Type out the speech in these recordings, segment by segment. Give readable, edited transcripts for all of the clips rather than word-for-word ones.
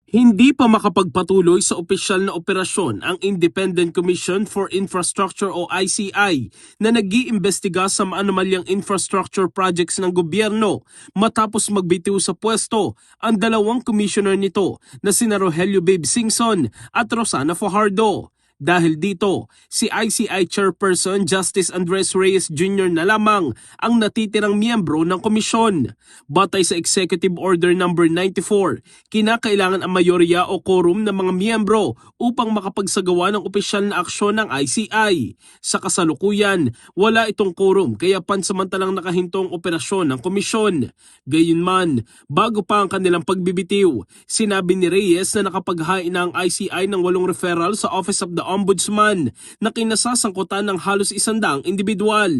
Hindi pa makapagpatuloy sa opisyal na operasyon ang Independent Commission for Infrastructure o ICI na nag-iimbestiga sa maanumalyang infrastructure projects ng gobyerno matapos magbitiw sa pwesto ang dalawang commissioner nito na sina Rogelio Babe Singson at Rosana Fajardo. Dahil dito, si ICI Chairperson Justice Andres Reyes Jr. na lamang ang natitirang miyembro ng komisyon. Batay sa Executive Order No. 94, kinakailangan ang mayorya o quorum ng mga miyembro upang makapagsagawa ng opisyal na aksyon ng ICI. Sa kasalukuyan, wala itong quorum kaya pansamantalang nakahintong operasyon ng komisyon. Gayunman, bago pa ang kanilang pagbibitiw, sinabi ni Reyes na nakapaghain na ang ICI ng 8 referral sa Office of the Ombudsman na kinasasangkutan ng halos 100 individual.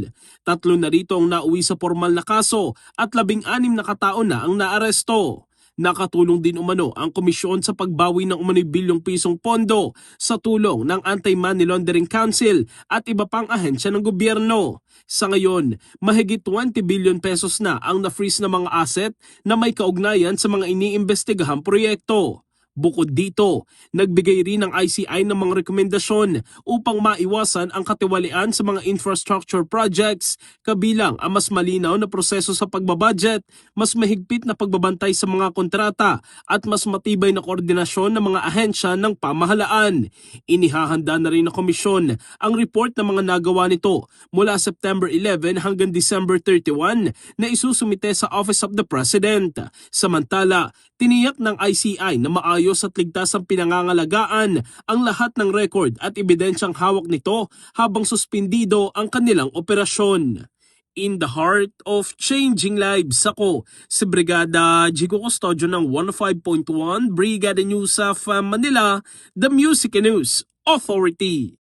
3 na rito ang nauwi sa formal na kaso at 16 na katao na ang naaresto. Nakatulong din umano ang komisyon sa pagbawi ng umano'y bilyong pisong pondo sa tulong ng Anti-Money Laundering Council at iba pang ahensya ng gobyerno. Sa ngayon, mahigit 20 billion pesos na ang na-freeze na mga asset na may kaugnayan sa mga iniimbestigahang proyekto. Bukod dito, nagbigay rin ng ICI ng mga rekomendasyon upang maiwasan ang katiwalian sa mga infrastructure projects, kabilang ang mas malinaw na proseso sa pagbabudget, mas mahigpit na pagbabantay sa mga kontrata at mas matibay na koordinasyon ng mga ahensya ng pamahalaan. Inihahanda na rin ng komisyon ang report ng mga nagawa nito mula September 11 hanggang December 31 na isusumite sa Office of the President. Samantala, tiniyak ng ICI na maayos at ligtas ang pinangangalagaan ang lahat ng record at ebidensyang hawak nito habang suspindido ang kanilang operasyon. In the heart of changing lives, ako si Brigada Jigo Custodio ng 105.1 Brigada News of Manila, the Music and News Authority.